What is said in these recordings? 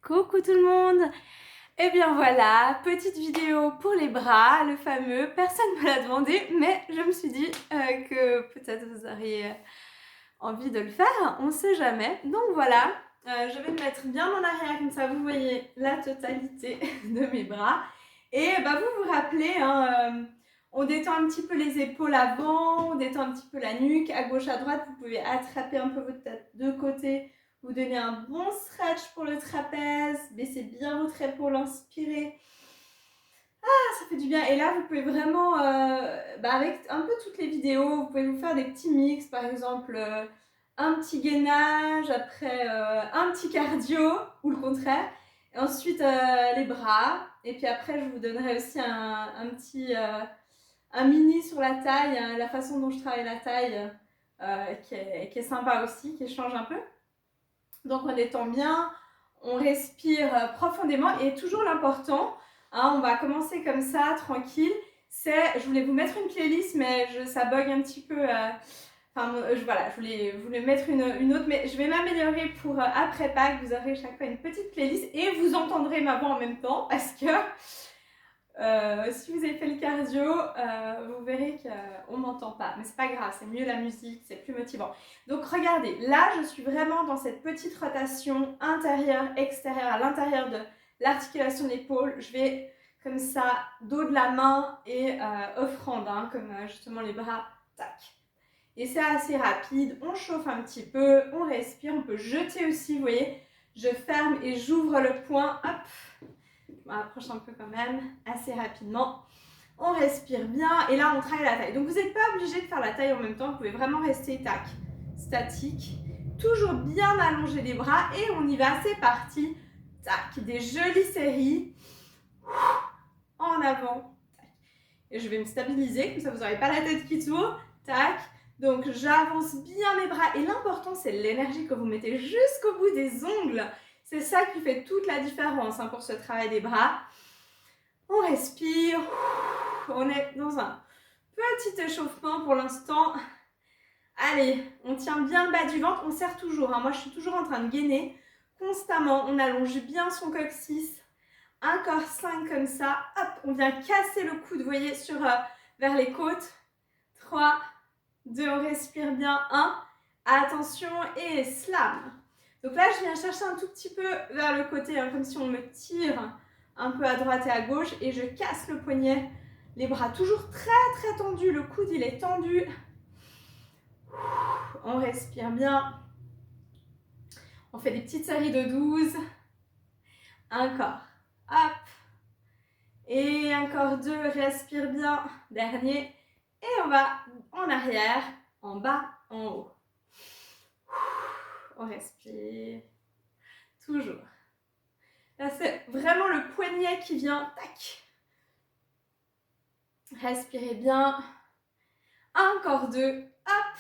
Coucou tout le monde! Et bien voilà, petite vidéo pour les bras, le fameux, personne ne me l'a demandé, mais je me suis dit que peut-être vous auriez envie de le faire, on sait jamais. Donc voilà, je vais me mettre bien en arrière, comme ça vous voyez la totalité de mes bras. Et bah, vous vous rappelez, hein, on détend un petit peu les épaules avant, on détend un petit peu la nuque, à gauche, à droite, vous pouvez attraper un peu votre tête de côté, vous donnez un bon stretch pour le trapèze, baissez bien votre épaule, inspirez. Ça fait du bien. Et là, vous pouvez vraiment, avec un peu toutes les vidéos, vous pouvez vous faire des petits mix, par exemple, un petit gainage, après un petit cardio, ou le contraire. Et ensuite, les bras. Et puis après, je vous donnerai aussi un petit, un mini sur la taille, hein, la façon dont je travaille la taille, qui est sympa aussi, qui change un peu. Donc on détend bien, on respire profondément et toujours l'important, hein, on va commencer comme ça, tranquille, c'est, je voulais vous mettre une playlist mais ça bug un petit peu, voilà, je voulais mettre une autre, mais je vais m'améliorer pour après Pâques, vous aurez chaque fois une petite playlist et vous entendrez ma voix en même temps parce que si vous avez fait le cardio, vous verrez qu'on ne m'entend pas. Mais c'est pas grave, c'est mieux la musique, c'est plus motivant. Donc regardez, là je suis vraiment dans cette petite rotation intérieure-extérieure à l'intérieur de l'articulation de l'épaule. Je vais comme ça, dos de la main et offrande, hein, comme justement les bras, tac. Et c'est assez rapide, on chauffe un petit peu, on respire, on peut jeter aussi, vous voyez. Je ferme et j'ouvre le poing, hop. Je m'approche un peu quand même, assez rapidement. On respire bien et là on travaille la taille. Donc vous n'êtes pas obligé de faire la taille en même temps, vous pouvez vraiment rester tac, statique. Toujours bien allonger les bras et on y va, c'est parti. Tac, des jolies séries. En avant. Tac. Et je vais me stabiliser, comme ça vous n'aurez pas la tête qui tourne. Tac. Donc j'avance bien mes bras et l'important c'est l'énergie que vous mettez jusqu'au bout des ongles. C'est ça qui fait toute la différence, hein, pour ce travail des bras. On respire, on est dans un petit échauffement pour l'instant. Allez, on tient bien le bas du ventre, on serre toujours, hein. Moi je suis toujours en train de gainer constamment, on allonge bien son coccyx, un corps 5 comme ça, hop, on vient casser le coude, vous voyez, vers les côtes. 3, 2, on respire bien, 1, attention et slam. Donc là je viens chercher un tout petit peu vers le côté, hein, comme si on me tire un peu à droite et à gauche et je casse le poignet, les bras toujours très tendus, le coude il est tendu. On respire bien, on fait des petites séries de 12, encore, hop, et encore 2, respire bien, dernier, et on va en arrière, en bas, en haut. On respire, toujours. Là c'est vraiment le poignet qui vient, tac. Respirez bien. Encore 2, hop,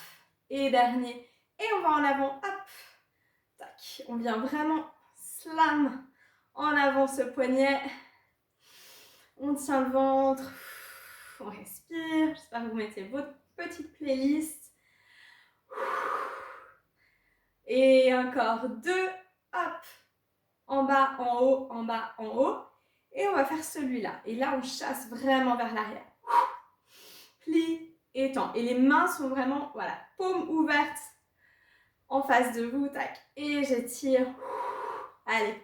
et dernier. Et on va en avant, hop, tac. On vient vraiment slam en avant ce poignet. On tient le ventre, on respire. J'espère que vous mettez votre petite playlist. Et encore 2, hop, en bas, en haut, en bas, en haut. Et on va faire celui-là. Et là, on chasse vraiment vers l'arrière. Plie et tend. Et les mains sont vraiment, voilà, paumes ouvertes en face de vous. Tac. Et j'étire. Allez.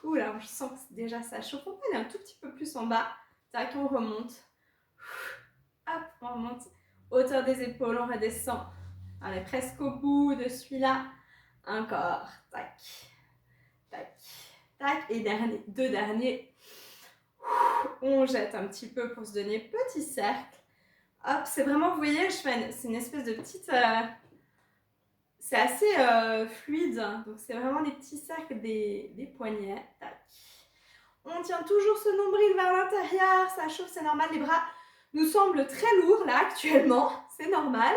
Oula, je sens que déjà ça chauffe. On peut aller un tout petit peu plus en bas. Tac, on remonte. Hop, on remonte. Hauteur des épaules, on redescend. On est presque au bout de celui-là. Encore. Tac. Tac. Tac. Et dernier, 2 derniers. On jette un petit peu pour se donner petit cercle. Hop, c'est vraiment, vous voyez, c'est une espèce de petite... c'est assez fluide, donc c'est vraiment des petits cercles des poignets. Tac. On tient toujours ce nombril vers l'intérieur, ça chauffe, c'est normal. Les bras nous semblent très lourds là actuellement, c'est normal.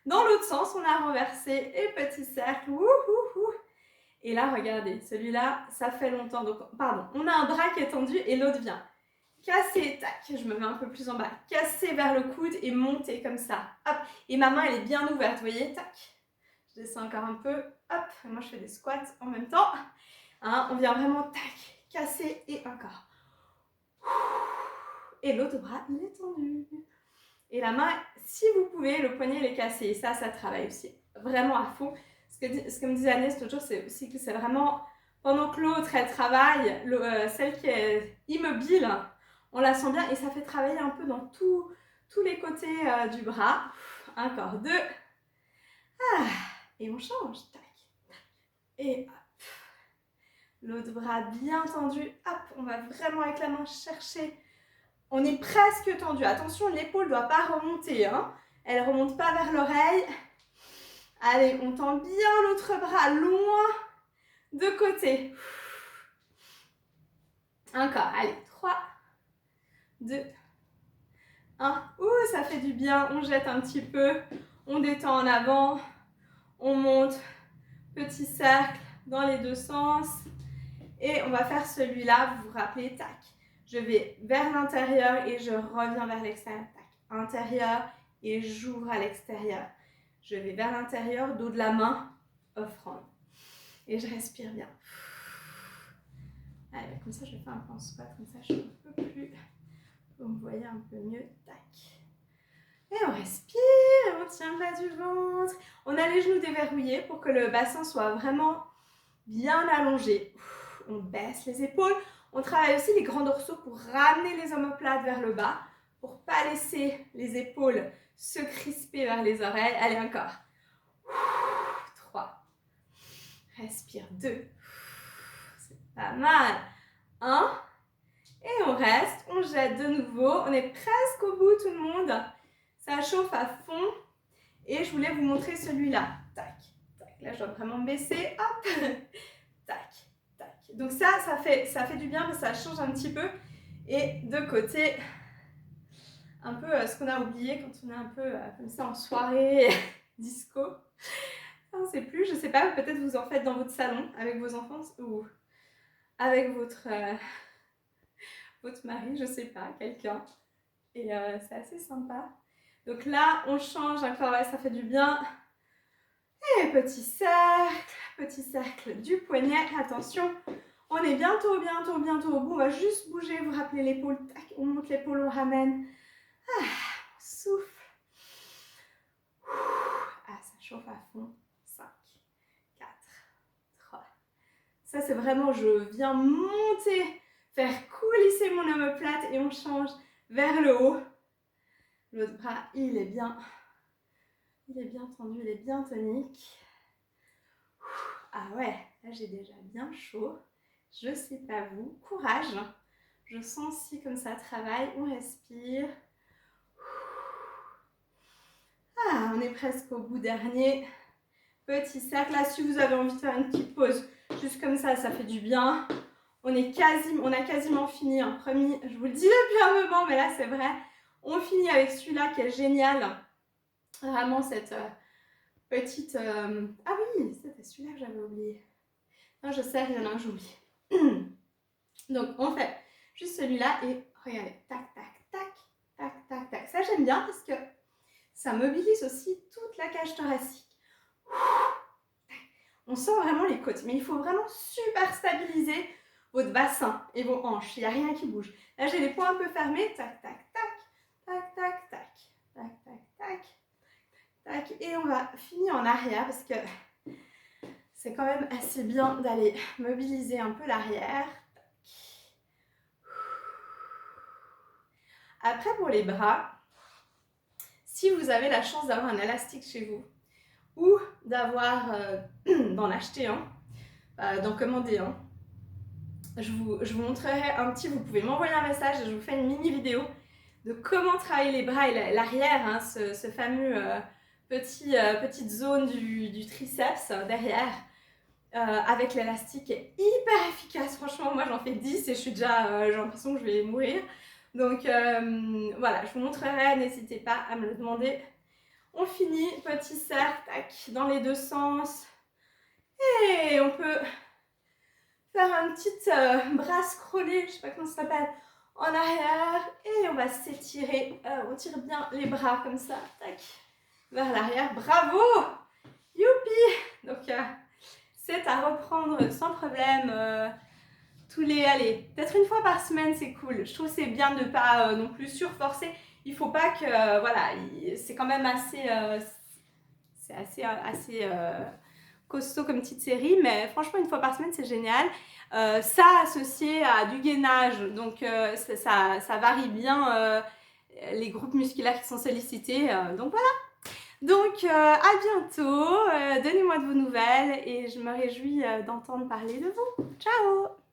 Dans l'autre sens, on a renversé et petit cercle. Et là, regardez, celui-là, ça fait longtemps. Donc, pardon, on a un bras qui est tendu et l'autre vient casser, tac, je me mets un peu plus en bas, casser vers le coude et monter comme ça, hop, et ma main elle est bien ouverte, vous voyez, tac, je descends encore un peu, hop, moi je fais des squats en même temps, Hein, on vient vraiment, tac, casser et encore. Et l'autre bras, il est tendu. Et la main, si vous pouvez, le poignet, il est cassé. Et ça travaille aussi vraiment à fond. Ce que me disait Agnès l'autre jour, c'est aussi que c'est vraiment, pendant que l'autre, elle travaille, celle qui est immobile, on la sent bien et ça fait travailler un peu dans tous les côtés du bras. Encore 2. Ah, et on change. Tac, tac. Et hop. L'autre bras bien tendu. Hop, on va vraiment avec la main chercher. On est presque tendu. Attention, l'épaule ne doit pas remonter. Hein. Elle ne remonte pas vers l'oreille. Allez, on tend bien l'autre bras loin de côté. Encore, allez, 3, 2, 1. Ouh, ça fait du bien. On jette un petit peu. On détend en avant. On monte. Petit cercle dans les deux sens. Et on va faire celui-là. Vous vous rappelez, tac. Je vais vers l'intérieur et je reviens vers l'extérieur. Tac. Intérieur et j'ouvre à l'extérieur. Je vais vers l'intérieur, dos de la main, offrande. Et je respire bien. Allez, comme ça, je fais un peu en squat, comme ça, je suis un peu plus... Vous me voyez un peu mieux. Tac. Et on respire, on tient le bas du ventre. On a les genoux déverrouillés pour que le bassin soit vraiment bien allongé. On baisse les épaules. On travaille aussi les grands dorsaux pour ramener les omoplates vers le bas, pour ne pas laisser les épaules se crisper vers les oreilles. Allez, encore. 3. Respire. 2. C'est pas mal. 1. Et on reste. On jette de nouveau. On est presque au bout, tout le monde. Ça chauffe à fond. Et je voulais vous montrer celui-là. Tac, tac. Là, je dois vraiment me baisser. Hop. Tac, tac. Donc ça fait du bien, mais ça change un petit peu. Et de côté, un peu ce qu'on a oublié quand on est un peu comme ça en soirée disco. On ne sait plus, je ne sais pas, peut-être vous en faites dans votre salon avec vos enfants ou avec votre mari, je ne sais pas, quelqu'un. Et c'est assez sympa. Donc là, on change encore, ouais, ça fait du bien. Et petit cercle du poignet. Attention, on est bientôt au bout. On va juste bouger, vous rappelez l'épaule. Tac, on monte l'épaule, on ramène. Ah, on souffle. Ah, ça chauffe à fond. 5, 4, 3. Ça, c'est vraiment, je viens monter, faire coulisser mon omoplate et on change vers le haut. L'autre bras, il est bien tendu, il est bien tonique. Ah ouais, là j'ai déjà bien chaud. Je sais pas vous, courage. Je sens si comme ça travaille, on respire. Ah, on est presque au bout dernier. Petit cercle, là si vous avez envie de faire une petite pause, juste comme ça, ça fait du bien. On a quasiment fini, hein. Promis, je vous le dis depuis un moment, mais là c'est vrai. On finit avec celui-là qui est génial. Vraiment cette petite... Ah oui, c'était celui-là que j'avais oublié. Non, je sais, il y en a un que j'oublie. Donc, on fait juste celui-là et regardez, tac, tac, tac, tac, tac, tac. Ça, j'aime bien parce que ça mobilise aussi toute la cage thoracique. On sent vraiment les côtes, mais il faut vraiment super stabiliser votre bassin et vos hanches. Il n'y a rien qui bouge. Là, j'ai les poings un peu fermés. Tac, tac, tac, tac, tac, tac, tac, tac, tac, tac. Et on va finir en arrière parce que c'est quand même assez bien d'aller mobiliser un peu l'arrière. Après, pour les bras, si vous avez la chance d'avoir un élastique chez vous ou d'en acheter un, d'en commander un, je vous montrerai un petit, vous pouvez m'envoyer un message et je vous fais une mini vidéo de comment travailler les bras et l'arrière, hein, ce fameux petite zone du triceps derrière. Avec l'élastique est hyper efficace, franchement moi j'en fais 10 et j'ai l'impression que je vais mourir. Donc voilà, je vous montrerai, n'hésitez pas à me le demander. On finit, petit cercle, tac, dans les deux sens. Et on peut faire un petit bras scrollé, je ne sais pas comment ça s'appelle, en arrière. Et on va s'étirer, on tire bien les bras comme ça, tac, vers l'arrière. Bravo! Youpi! Donc c'est à reprendre sans problème tous les... Allez, peut-être une fois par semaine, c'est cool. Je trouve que c'est bien de ne pas non plus surforcer. Il faut pas que... voilà, c'est quand même assez... c'est assez costaud comme petite série, mais franchement, une fois par semaine, c'est génial. Ça associé à du gainage, donc ça varie bien les groupes musculaires qui sont sollicités. Donc voilà. Donc à bientôt, donnez-moi de vos nouvelles et je me réjouis d'entendre parler de vous. Ciao!